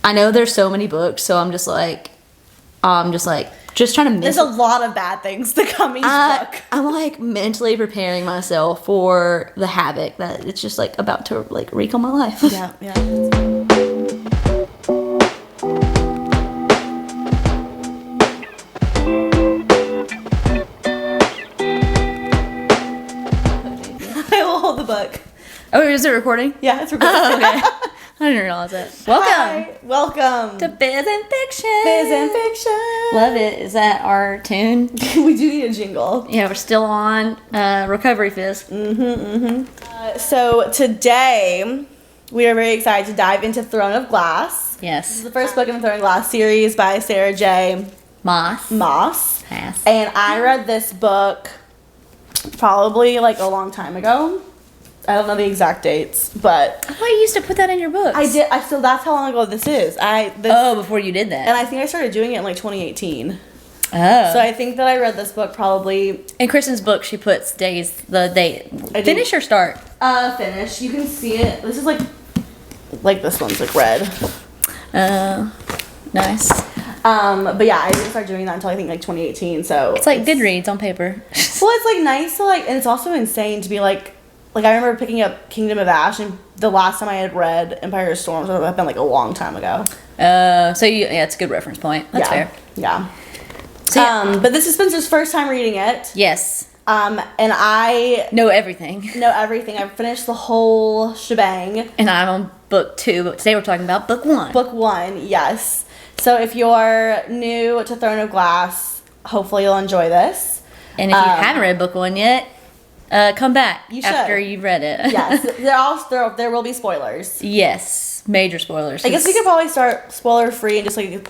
I know there's so many books, so I'm just like, just trying to miss. There's a lot of bad things to come each book. I'm like mentally preparing myself for the havoc that it's just like about to like wreak on my life. Yeah. I will hold the book. Oh, is it recording? Yeah, it's recording. Oh, okay. I didn't realize that. Welcome. Hi. Welcome To Fizz and Fiction. Fizz and Fiction. Love it. Is that our tune? We do need a jingle. Yeah, we're still on Recovery Fizz. So today, we are very excited to dive into Throne of Glass. This Yes. is the first book in the Throne of Glass series by Sarah J Maas. Maas. And I read this book probably like a long time ago. I don't know the exact dates, but I thought you used to put that in your books. I did. So that's how long ago this is. Before you did that. And I think I started doing it in like 2018. Oh. So I think that I read this book probably. In Kristen's book, she puts the date. Finish or start? Finish. You can see it. This is like this one's like red. Nice. But yeah, I didn't start doing that until I think like 2018. So It's like Goodreads on paper. Well, it's like nice to like, and it's also insane to be like I remember picking up Kingdom of Ash, and the last time I had read Empire of Storms would have been like a long time ago. It's a good reference point. That's fair. Yeah. So, yeah. But this is Spencer's first time reading it. Yes. And I Know everything. know everything. I've finished the whole shebang. And I'm on book 2, but today we're talking about book 1. Book 1, yes. So if you're new to Throne of Glass, hopefully you'll enjoy this. And if you haven't read book 1 yet, come back after you've read it. Yes, there will be spoilers. Yes, major spoilers. I guess we could probably start spoiler free and just like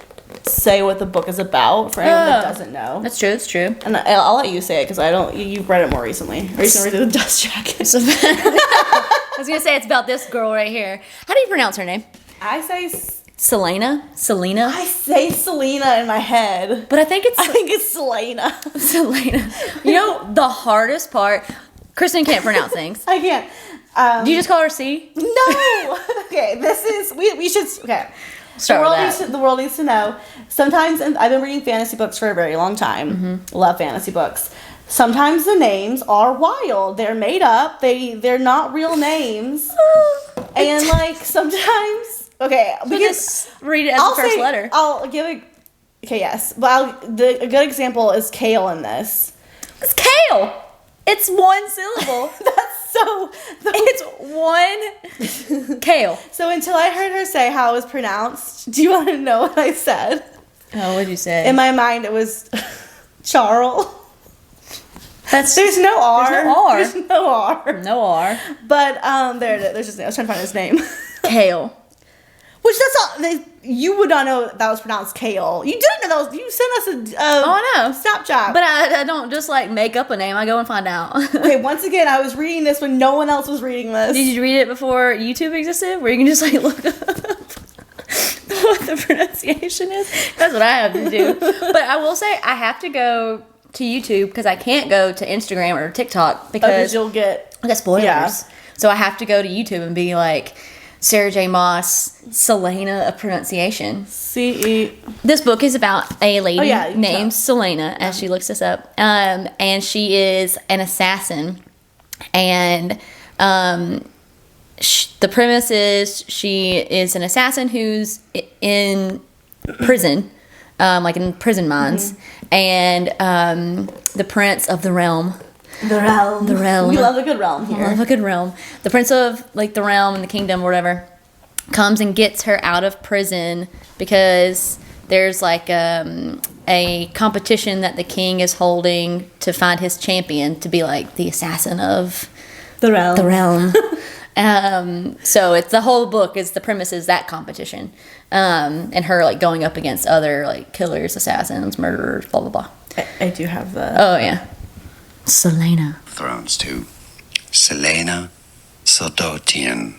say what the book is about for anyone that doesn't know. That's true. That's true. And I'll let you say it because I don't. You've read it more recently. Or you can read the Dust Jacket. I was gonna say it's about this girl right here. How do you pronounce her name? I say Celaena. I say Celaena in my head, But I think it's Celaena. Celaena. You know the hardest part. Kristen can't pronounce things. I can't. Do you just call her C? No. Okay. This is we should. Okay. Start with that. The world needs to know. Sometimes, and I've been reading fantasy books for a very long time. Mm-hmm. Love fantasy books. Sometimes the names are wild. They're made up. They're not real names. And like sometimes, okay, So just read it as the first letter. I'll give it. Okay, yes, but a good example is Chaol in this. It's kale. It's one syllable. That's so. It's one kale. So until I heard her say how it was pronounced, do you want to know what I said? Oh, what'd you say? In my mind, it was Charl. There's There's no R. There's There's no R. no R. But there it is. There's his name. I was trying to find his name. Kale. Which that's not. You would not know that was pronounced Chaol. You didn't know that was. You sent us a. I know. Snapchat. But I don't just like make up a name. I go and find out. Okay, once again, I was reading this when no one else was reading this. Did you read it before YouTube existed, where you can just like look up what the pronunciation is? That's what I have to do. But I will say I have to go to YouTube because I can't go to Instagram or TikTok because you'll get. I got spoilers. Yeah. So I have to go to YouTube and be like Sarah J Maas, Celaena of pronunciation. C-E. This book is about a lady named tell. Celaena, as she looks this up, and she is an assassin. And the premise is she is an assassin who's in prison, like in prison mines, and the prince of the realm. The realm. We love a good realm here. I love a good realm. The prince of like the realm and the kingdom, or whatever, comes and gets her out of prison because there's like a competition that the king is holding to find his champion to be like the assassin of The realm. the realm. So it's the whole book is the premise is that competition, and her like going up against other like killers, assassins, murderers, blah blah blah. I do have the. Oh yeah, Celaena. Thrones to Celaena Sodotian.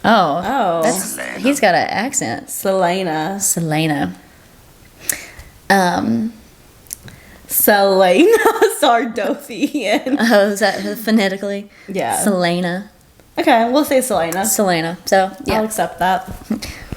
Oh, Celaena. he's got an accent. Celaena. Celaena. Celaena Sardothian. Oh, is that phonetically? Yeah. Celaena. Okay, we'll say Celaena. Celaena. So, yeah. I'll accept that.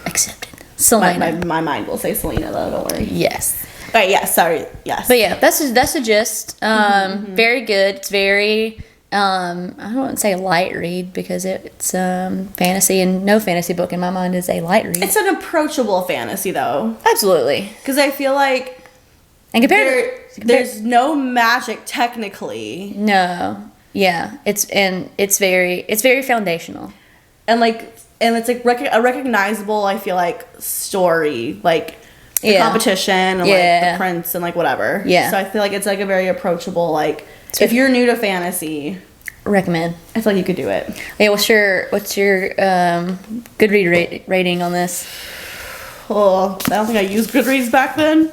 Accepted. Celaena. My mind will say Celaena though. Don't worry. Yes. Right. Yeah. Sorry. Yes. But yeah, that's the gist. Very good. It's very. I don't want to say light read because it's fantasy, and no fantasy book in my mind is a light read. It's an approachable fantasy though. Absolutely. Because I feel like And there's no magic technically. No. Yeah. It's very foundational. And it's like a recognizable, I feel like, story, like the competition and like the prince and like whatever. Yeah. So I feel like it's like a very approachable, like, if you're new to fantasy, recommend. I feel like you could do it. Yeah. What's your Goodread rating on this? Oh, I don't think I used Goodreads back then.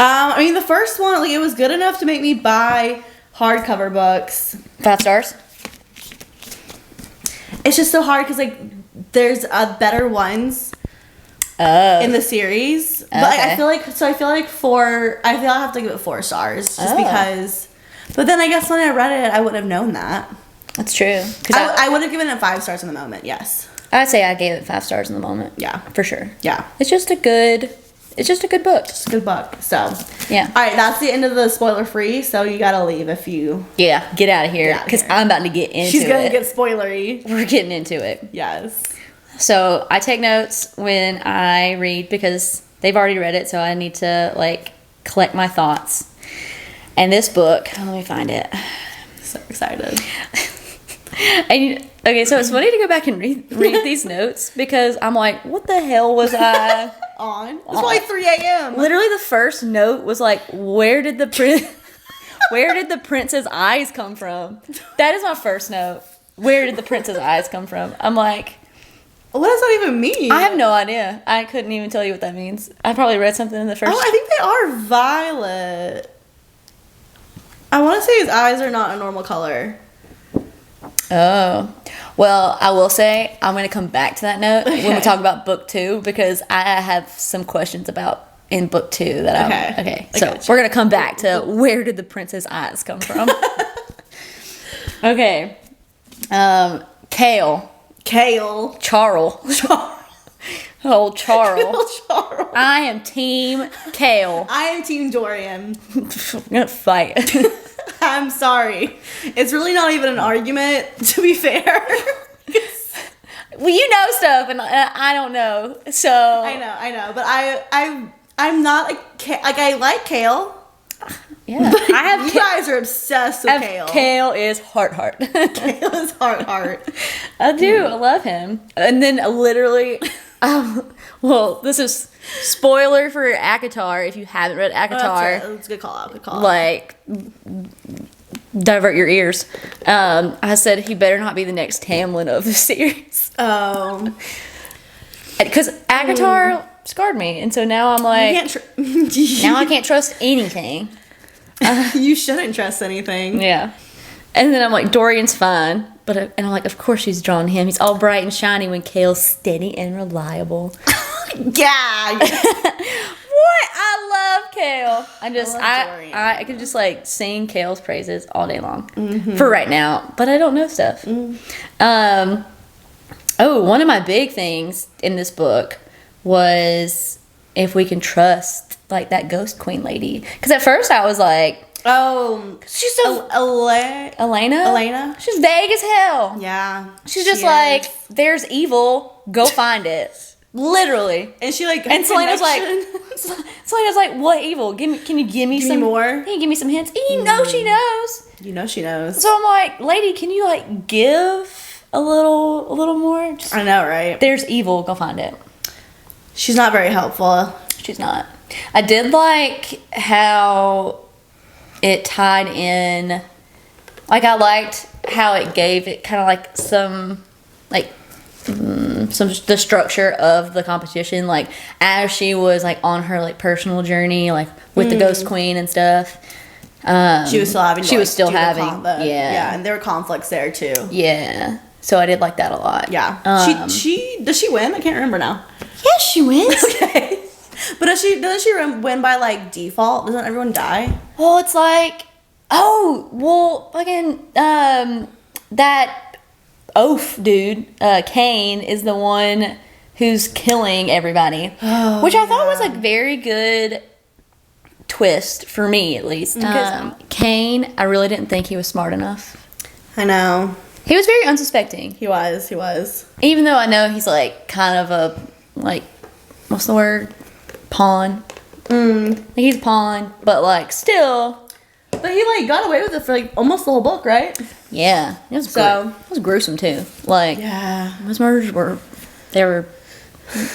I mean, the first one, like, it was good enough to make me buy hardcover books. 5 stars. It's just so hard because, like, there's better ones in the series. But I feel like I have to give it 4 stars just because. But then I guess when I read it, I wouldn't have known that. That's true. I would have given it 5 stars in the moment. Yes. I'd say I gave it 5 stars in the moment. Yeah, for sure. Yeah, it's just a good book. It's a good book. So yeah. All right, that's the end of the spoiler free. So you gotta leave if you. Yeah, get out of here because I'm about to get into it. She's gonna get spoilery. We're getting into it. Yes. So I take notes when I read because they've already read it, so I need to like collect my thoughts. And this book, let me find it. So excited. Okay, so it's funny to go back and read these notes because I'm like, what the hell was I on? It's like 3 a.m. Literally, the first note was like, where did the prince's eyes come from? That is my first note. Where did the prince's eyes come from? I'm like, what does that even mean? I have no idea. I couldn't even tell you what that means. I probably read something in the first. Oh, I think they are violet. I want to say his eyes are not a normal color. Oh, well, I will say I'm going to come back to that note when we talk about book 2 because I have some questions about in book 2 that okay. So we're going to come back to where did the prince's eyes come from? Okay. Chaol. Charles. Oh, Charles. I am team Chaol. I am team Dorian. I'm going to fight. I'm sorry. It's really not even an argument, to be fair. Well, you know stuff, and I don't know. So I know, but I'm not I like Chaol. Yeah, I have. You guys are obsessed with Chaol. Chaol is heart. Chaol is heart. I do. I love him. And then literally, well, this is spoiler for ACOTAR. If you haven't read ACOTAR, that's a good call out. Like, divert your ears. I said he better not be the next Hamlin of the series. Oh, because ACOTAR scarred me, and so now I'm like, now I can't trust anything. You shouldn't trust anything. Yeah. And then I'm like, Dorian's fine. And I'm like, of course she's drawn to him. He's all bright and shiny when Chaol's steady and reliable. Yeah. What? I love Chaol. I could just like sing Chaol's praises all day long for right now. But I don't know stuff. One of my big things in this book was if we can trust like that ghost queen lady. Because at first I was like, oh, she's so Elena. She's vague as hell. Yeah, she's just like, there's evil, go find it. Literally. And she like, and Celaena's like, what evil? Can you give me some more? Can you give me some hints? And you know she knows. You know she knows. So I'm like, lady, can you like give a little more? Just, I know, right? There's evil, go find it. She's not very helpful. She's not. I did like how it tied in. Like, I liked how it gave it kind of like some the structure of the competition, like as she was like on her like personal journey, like with the Ghost Queen and stuff. She was still having. Yeah, and there were conflicts there too. Yeah, so I did like that a lot. Yeah. She does she win? I can't remember now. Yeah, she wins. Okay. But doesn't she win by like default? Doesn't everyone die? Well, it's like, fucking that oaf dude, Cain, is the one who's killing everybody, which I thought was a very good twist for me, at least. Cain, I really didn't think he was smart enough. I know. He was very unsuspecting. He was. Even though I know he's like kind of a like, what's the word? Pawn. Like, he's a pawn, but like still. But he like got away with it for like almost the whole book, right? Yeah, it was it was gruesome too. Like, those murders were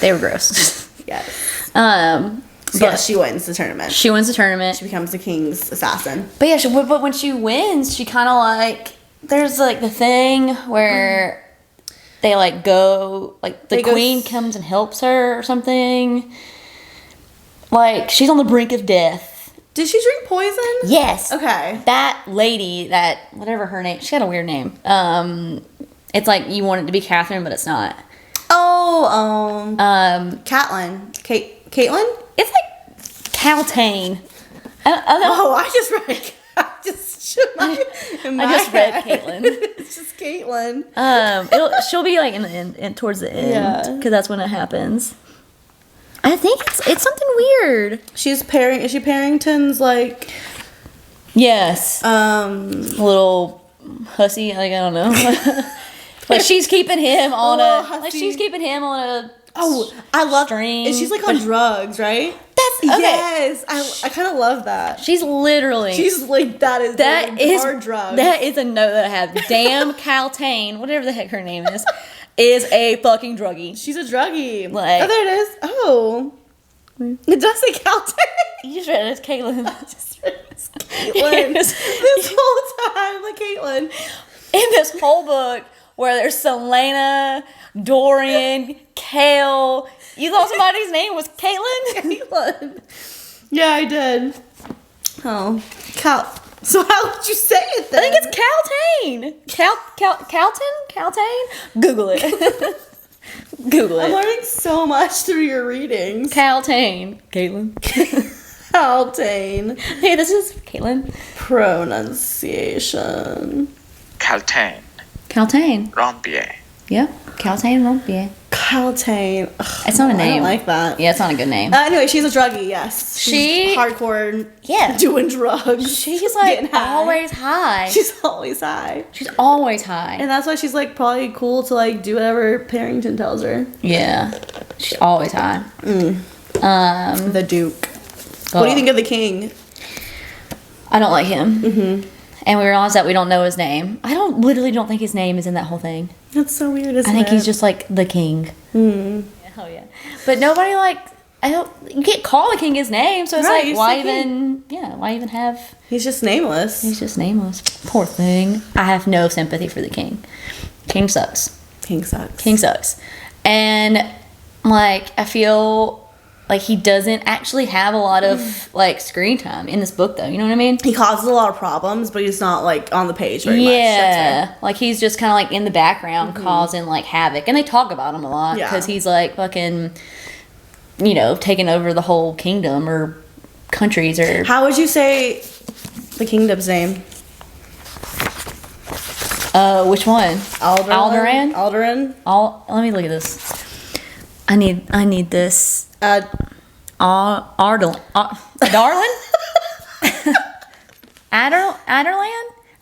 gross. Yes. But she wins the tournament. She wins the tournament. She becomes the king's assassin. But yeah, but when she wins, she kind of like, there's like the thing where they like go, like the queen comes and helps her or something. Like, she's on the brink of death. Did she drink poison? Yes. Okay. That lady, whatever her name, she had a weird name. It's like you want it to be Catherine, but it's not. Oh, Caitlin. Caitlin? It's like Kaltain. I just read Caitlin. It's just Caitlin. She'll be like in towards the end, because that's when it happens. I think it's something weird. Is she Parrington's like? Yes. Little hussy, like, I don't know. Like, she's keeping him on a. Oh, I love string. And she's like on drugs, right? That's okay. Yes, I kind of love that. She's like that is hard drugs. That is a note that I have. Damn, Kaltain, whatever the heck her name is a fucking druggie. She's a druggie. Like, oh, there it is. Oh, it does say Kaltain. You just read it as Caitlin. I just read it as Caitlin. This whole time, like Caitlin. In this whole book, where there's Celaena, Dorian, Chaol. You thought somebody's name was Caitlin? Caitlin. Yeah, I did. Oh, So how would you say it then? I think it's Kaltain. Kaltain? Google it. Google it. I'm learning so much through your readings. Kaltain. Caitlin. Kaltain. Hey, this is Caitlin. Pronunciation. Kaltain. Rompier. Yep. Kaltain Rompier. Kaltain. It's not a name. I don't like that. Yeah, it's not a good name. Anyway, she's a druggie, yes. She's hardcore doing drugs. She's like always high. She's always high. And that's why she's like probably cool to like do whatever Parrington tells her. Yeah. She's always high. The Duke. What do you think of the king? I don't like him. Mm-hmm. And we realize that we don't know his name. I literally don't think his name is in that whole thing. That's so weird, isn't it? I think he's just like the king. Oh yeah. But nobody you can't call the king his name, so it's like, why even have... He's just nameless. Poor thing. I have no sympathy for the king. King sucks. And like, I feel like he doesn't actually have a lot of like screen time in this book, though. You know what I mean? He causes a lot of problems, but he's not like on the page very much. Yeah, like he's just kind of like in the background causing like havoc, and they talk about him a lot because he's like fucking, taking over the whole kingdom or countries or. How would you say the kingdom's name? Which one? Alderaan. Alderaan. Let me look at this. I need this. Adarlan? Adarlan?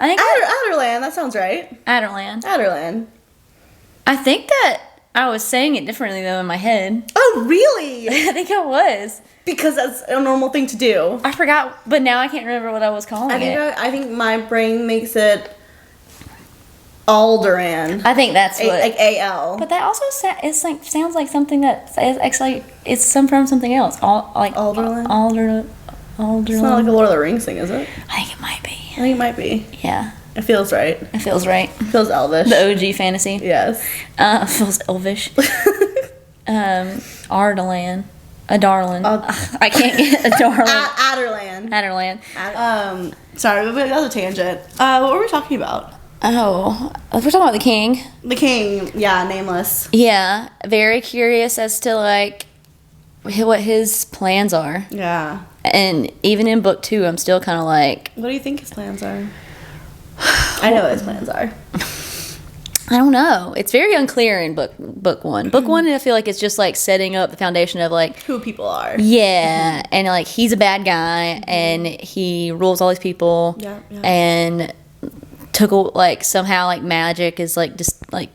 I think Adarlan, that sounds right. Adarlan. I think that I was saying it differently though in my head. Oh, really? I think I was. Because that's a normal thing to do. I forgot, but now I can't remember what I was calling it. I think my brain makes it Alderaan. I think that's what, like A-L. But that also sounds like something that is actually it's from something else. Alderlan. Alderlan. It's not like a Lord of the Rings thing, is it? I think it might be. Yeah. It feels right. It feels elvish. The OG fantasy. Yes. It feels elvish. Adarlan. I can't get Adarlan. Adarlan. Sorry, that was a tangent. What were we talking about? Oh, we're talking about the king. The king, yeah, nameless. Yeah, very curious as to like what his plans are. Yeah. And even in book 2, I'm still kind of like... What do you think his plans are? I know what his plans are. I don't know. It's very unclear in book one. Book one, I feel like it's just like setting up the foundation of like who people are. Yeah, and like he's a bad guy, and he rules all these people. Yeah. And took like somehow like magic is like just like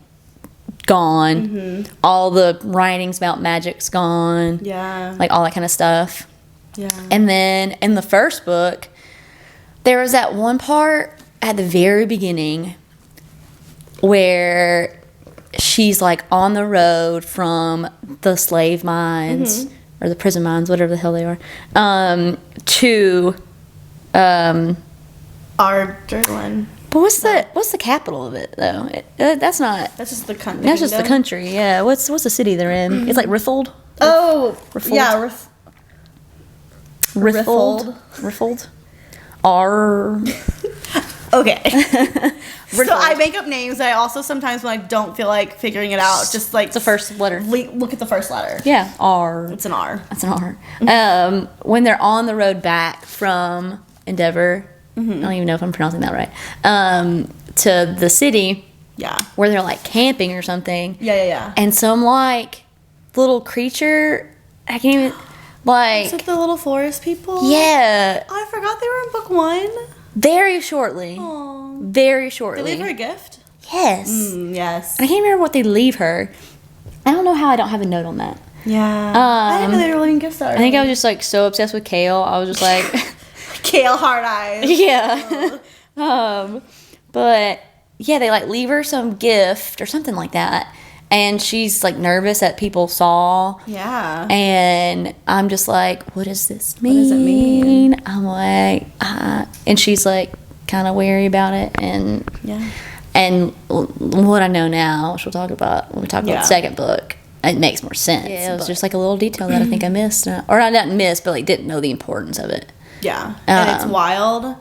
gone. All the writings about magic's gone. Yeah. Like all that kind of stuff. Yeah. And then in the first book, there was that one part at the very beginning where she's like on the road from the slave mines or the prison mines, whatever the hell they are, to Adarlan. but what's the capital of it though? That's just the country. That's just the country. Yeah. What's the city they're in? It's like Riffled. Riffled. Yeah. Riffled. R. Okay. So I make up names. I also sometimes, when I don't feel like figuring it out, just like the first letter. Look at the first letter. Yeah, R. It's an R. That's an R. When they're on the road back from Endeavor, I don't even know if I'm pronouncing that right, to the city. Yeah. Where they're like camping or something. Yeah. And some like little creature, I can't even, like. Is it the little forest people? Yeah. Oh, I forgot they were in book 1. Very shortly. Aww. Very shortly. They leave her a gift? Yes. Yes. I can't remember what they leave her. I don't know how I don't have a note on that. Yeah. I didn't know they were leaving gifts out. I think I was just like so obsessed with Chaol. I was just like Chaol hard eyes. Yeah. But yeah, they like leave her some gift or something like that. And she's like nervous that people saw. Yeah. And I'm just like, what does this mean? What does it mean? I'm like, and she's like kind of wary about it. And yeah. And what I know now, which we'll talk about when we talk about the second book, it makes more sense. Yeah, it was just like a little detail that I think I missed. Or I didn't miss, but like didn't know the importance of it. Yeah. And it's wild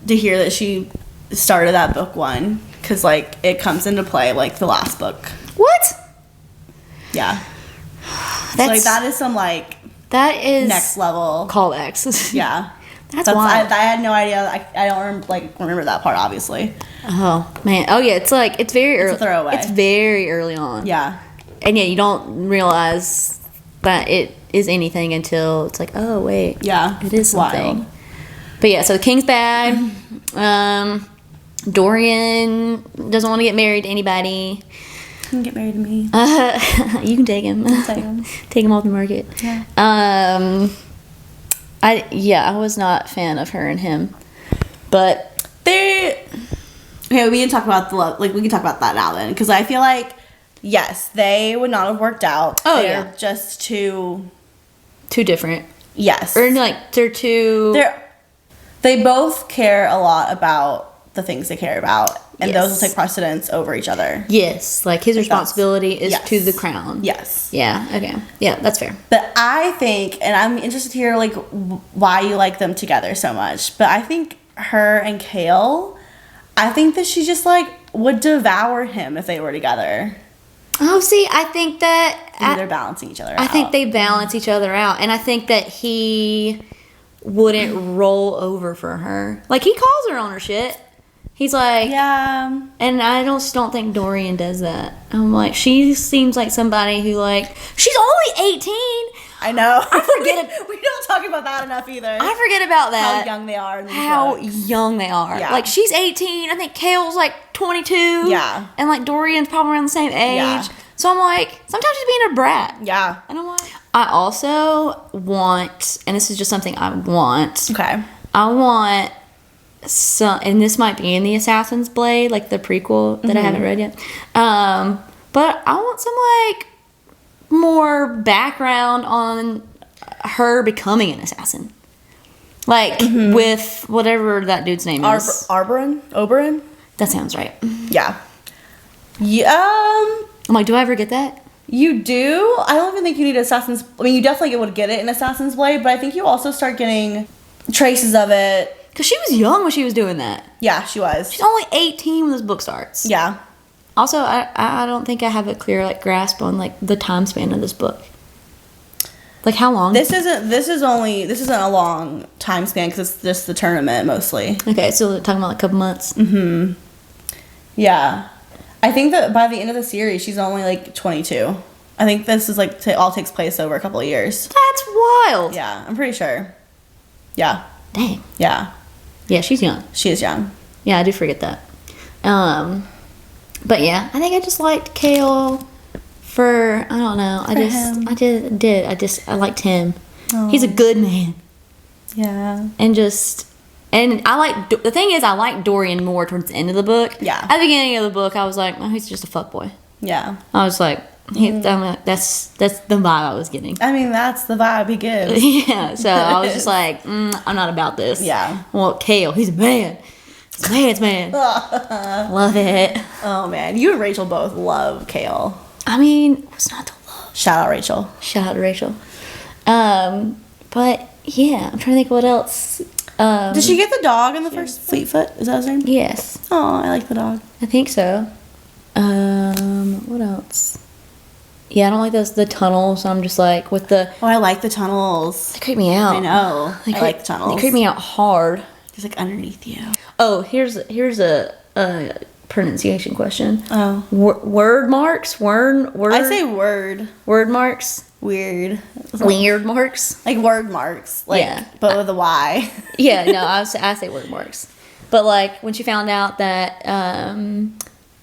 to hear that she started that book 1. Because, like, it comes into play, like, the last book. What? Yeah. So, like, that is some, like... That is... next level. Callbacks. Yeah. That's wild. I had no idea. I don't, remember that part, obviously. Oh, man. Oh, yeah. It's, like, it's very early. It's a throwaway. It's very early on. Yeah. And, yeah, you don't realize that it is anything until it's like, oh, wait. Yeah. It is something. Wild. But, yeah, so the king's bad. Dorian doesn't want to get married to anybody. You can get married to me. You can take him. Take him off the market. Yeah. I was not a fan of her and him, but okay, we can talk about the love. Like, we can talk about that now then, because I feel like yes, they would not have worked out. Oh, they're yeah. just too different. Yes, or like they're too. They both care a lot about the things they care about, and Yes. those will take precedence over each other. Yes, like his responsibility is to the crown. Yes. Yeah. Okay. Yeah, that's fair. But I think, and I'm interested to hear like why you like them together so much. But I think her and Chaol, I think that she just like would devour him if they were together. Oh, see, I think that They're balancing each other out. I think they balance each other out, and I think that he wouldn't roll over for her. Like, he calls her on her shit. He's like, yeah. And I just don't think Dorian does that. I'm like, she seems like somebody who, like, she's only 18. I know. I forget it. We don't talk about that enough either. I forget about that. How young they are. How young they are. Yeah. Like, she's 18. I think Chaol's like 22. Yeah. And, like, Dorian's probably around the same age. Yeah. So I'm like, sometimes she's being a brat. Yeah. And I'm like, I also want, and this is just something I want. Okay. I want some, and this might be in the Assassin's Blade, like the prequel that I haven't read yet. But I want some like more background on her becoming an assassin, like with whatever that dude's name is. Oberyn. That sounds right. Yeah. Yeah. I'm like, do I ever get that? You do. I don't even think you need Assassin's. I mean, you definitely would get it in Assassin's Blade, but I think you also start getting traces of it. Because she was young when she was doing that. Yeah, she was. She's only 18 when this book starts. Yeah. Also, I don't think I have a clear like grasp on like the time span of this book. Like how long? This isn't a long time span because it's just the tournament mostly. Okay, so we're talking about like a couple months. Yeah. I think that by the end of the series, she's only like 22. I think this is like all takes place over a couple of years. That's wild. Yeah, I'm pretty sure. Yeah. Dang. Yeah. Yeah, she's young. She is young. Yeah, I do forget that. But yeah, I think I just liked Chaol for, I don't know. I liked him. Oh. He's a good man. Yeah. And I like, the thing is, I like Dorian more towards the end of the book. Yeah. At the beginning of the book, I was like, oh, he's just a fuckboy. Yeah. I was like, that's the vibe I was getting. I mean, that's the vibe he gives. Yeah, so I was just like, I'm not about this. Yeah. Well, Chaol, he's a man. He's a man's man. Love it. Oh, man. You and Rachel both love Chaol. I mean, what's not to love? Shout out Rachel. Shout out to Rachel. But, yeah, I'm trying to think what else. Did she get the dog in the first Fleetfoot? Is that his name? Yes. Oh, I like the dog. I think so. What else? Yeah, I don't like the tunnels. So I'm just like with the. Oh, I like the tunnels. They creep me out. I know. I like the tunnels. They creep me out hard. Just like underneath you. Oh, here's a pronunciation question. Oh. Wyrdmarks? Word. I say word. Wyrdmarks. Weird. Wyrdmarks. Like Wyrdmarks. Like, Yeah. But with a Y. Yeah, no, I say Wyrdmarks. But like when she found out that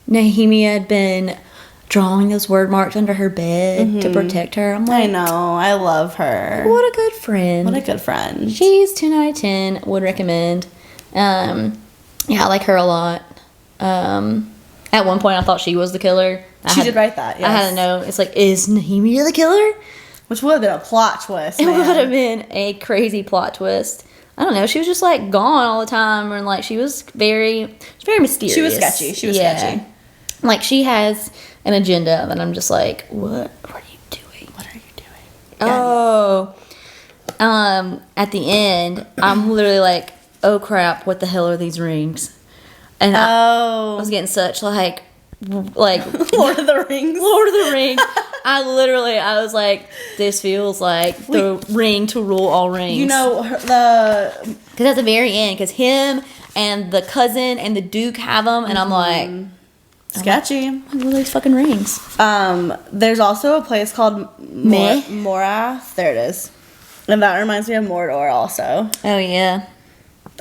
Nehemia had been drawing those Wyrdmarks under her bed to protect her, I'm like, I know. I love her. what a good friend. What a good friend. She's 10 out of 10. Would recommend. Yeah, I like her a lot. At one point, I thought she was the killer. She did write that, yes. I had to know. It's like, is Nehemia the killer? Which would have been a plot twist, It man. would have been a crazy plot twist. I don't know. She was just like gone all the time, and like she was very mysterious. She was sketchy. Sketchy. Like she has an agenda, and I'm just like, what are you doing? What are you doing? Oh, at the end, I'm literally like, oh crap, what the hell are these rings? And I was getting such like Lord of the Rings. Lord of the Rings. I was like, this feels like the ring to rule all rings. You know, because at the very end, because him and the cousin and the Duke have them, and I'm like, sketchy. what are these fucking rings? There's also a place called Morath. There it is. And that reminds me of Mordor also. Oh, yeah.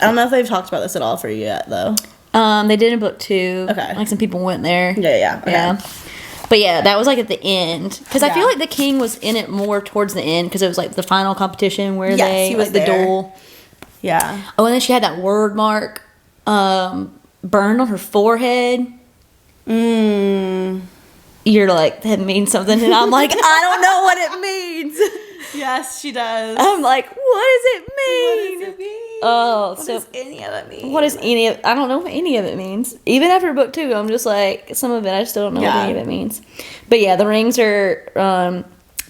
I don't know if they've talked about this at all for you yet, though. They did in book 2. Okay. Like some people went there. Yeah. Okay. Yeah. But yeah, that was like at the end. Because I feel like the king was in it more towards the end because it was like the final competition where he was like the there. duel. Yeah. Oh, and then she had that word mark burned on her forehead. You're like, that means something. And I'm like, I don't know what it means. Yes, she does. I'm like, what does it mean? What does it mean? Oh, what does any of it mean? What does I don't know what any of it means. Even after book 2, I'm just like, some of it I still don't know what any of it means. But yeah, the rings are,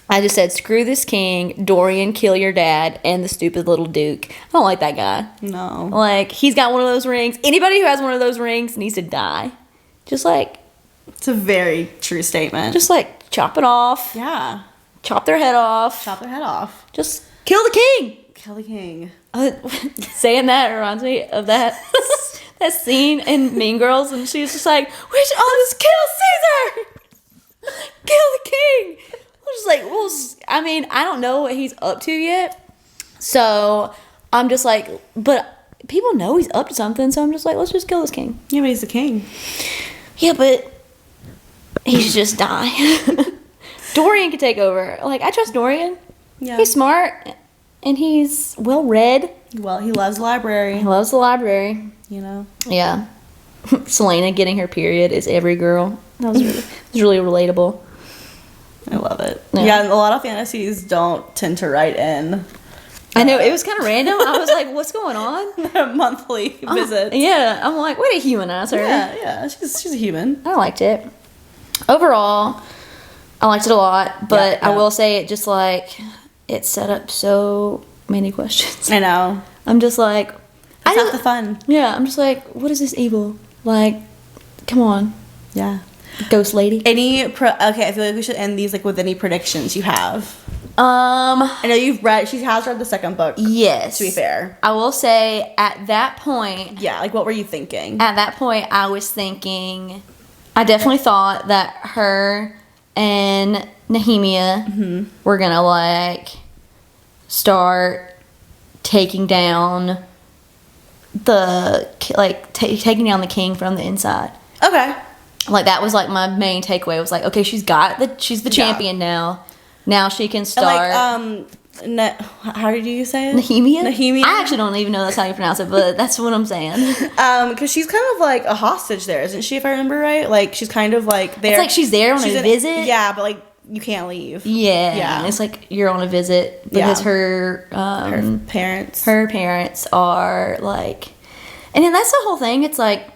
I just said, screw this king, Dorian, kill your dad, and the stupid little Duke. I don't like that guy. No. Like, he's got one of those rings. Anybody who has one of those rings needs to die. Just like. It's a very true statement. Just like, chop it off. Yeah. Chop their head off. Chop their head off. Just kill the king. Kill the king. Saying that reminds me of that that scene in Mean Girls, and she's just like, we should all just kill Caesar. Kill the king. I'm just like, well, I mean, I don't know what he's up to yet. So I'm just like, but people know he's up to something, so I'm just like, let's just kill this king. Yeah, but he's the king. Yeah, but he should just die. Dorian could take over. Like, I trust Dorian. Yeah. He's smart, and he's well-read. Well, he loves the library. He loves the library. You know? Yeah. Celaena getting her period is every girl. That was really relatable. I love it. Yeah, and a lot of fantasies don't tend to write in. I know, it was kind of random. I was like, what's going on? Monthly visits. Yeah, I'm like, way to humanize her. Yeah, she's a human. I liked it. Overall, I liked it a lot, but Yeah. I will say it just like, it set up so many questions. I know. I'm just like, That's not the fun. Yeah, I'm just like, what is this evil? Like, come on. Yeah. Ghost lady. Okay, I feel like we should end these like with any predictions you have. I know you've read. She has read the second book. Yes. To be fair, I will say at that point. Yeah. Like, what were you thinking? At that point, I was thinking, I definitely thought that her and Nehemia were gonna like start taking down taking down the king from the inside. Okay. Like that was like my main takeaway. Was like, okay, she's the champion now. Now she can start. And like, how did you say it? Nehemia? Nehemia? I actually don't even know that's how you pronounce it, but that's what I'm saying. Because she's kind of like a hostage there, isn't she, if I remember right? Like, she's kind of like there. It's like she's there on a visit. Yeah, but like, you can't leave. Yeah. Yeah. And it's like you're on a visit because her parents are like, and then that's the whole thing. It's like,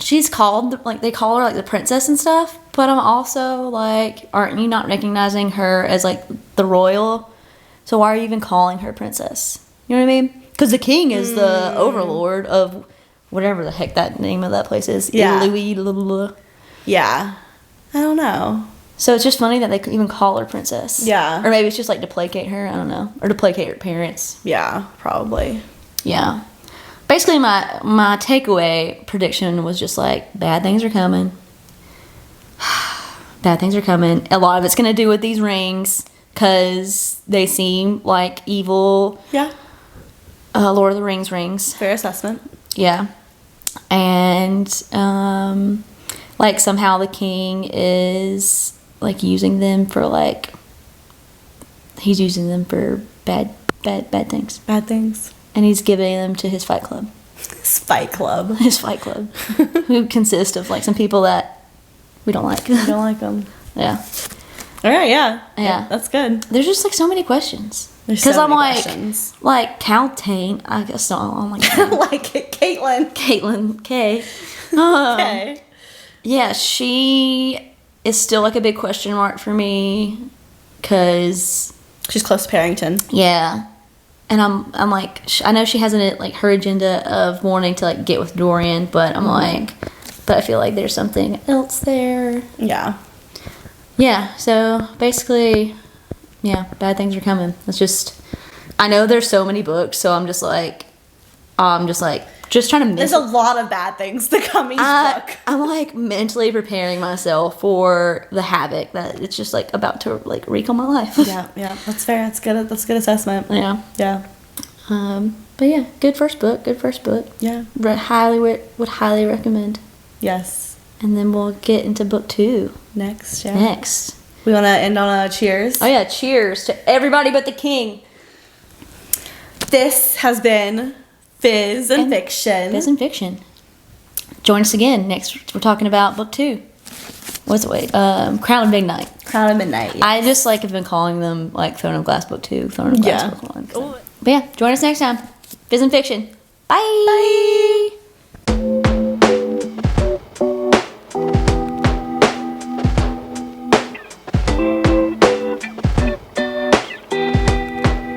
she's called, like, they call her like the princess and stuff, but I'm also like, aren't you not recognizing her as like the royal? So why are you even calling her princess? You know what I mean? Because the king is the overlord of whatever the heck that name of that place is. Yeah. Yeah. I don't know. So it's just funny that they could even call her princess. Yeah. Or maybe it's just like to placate her. I don't know. Or to placate her parents. Yeah, probably. Yeah. Basically, my takeaway prediction was just like, bad things are coming. Bad things are coming. A lot of it's going to do with these rings because they seem like evil. Yeah. Lord of the Rings rings. Fair assessment. Yeah. And like somehow the king is like using them for like, he's using them for bad things. Bad things. And he's giving them to his fight club. Fight club. His fight club. Who consist of like some people that we don't like. We don't like them. Yeah. All right, yeah. Yeah. That's good. There's just like so many questions. Because I'm like, questions. like Kaltain, I guess I'm like, like it, Caitlin, K. Okay. Yeah, she is still like a big question mark for me because she's close to Parrington. Yeah. And I'm like, I know she has like her agenda of wanting to like get with Dorian, but I'm like, but I feel like there's something else there. Yeah. Yeah. So basically, yeah, bad things are coming. It's just, I know there's so many books, so I'm just trying to miss. There's a lot of bad things to come each book. I'm like mentally preparing myself for the havoc that it's just like about to like wreak on my life. Yeah, that's fair. That's good. That's a good assessment. Yeah. But yeah, good first book. Yeah. Would highly recommend. Yes. And then we'll get into book 2 next. Yeah. Next. We want to end on a cheers. Oh yeah, cheers to everybody but the king. This has been Fizz and Fiction. Fizz and Fiction. Join us again next. We're talking about book 2. What's it? Wait. Crown of Midnight. Crown of Midnight. Yes. I just like have been calling them like Throne of Glass book 2, Throne of Glass book 1. So. But yeah, join us next time. Fizz and Fiction. Bye. Bye.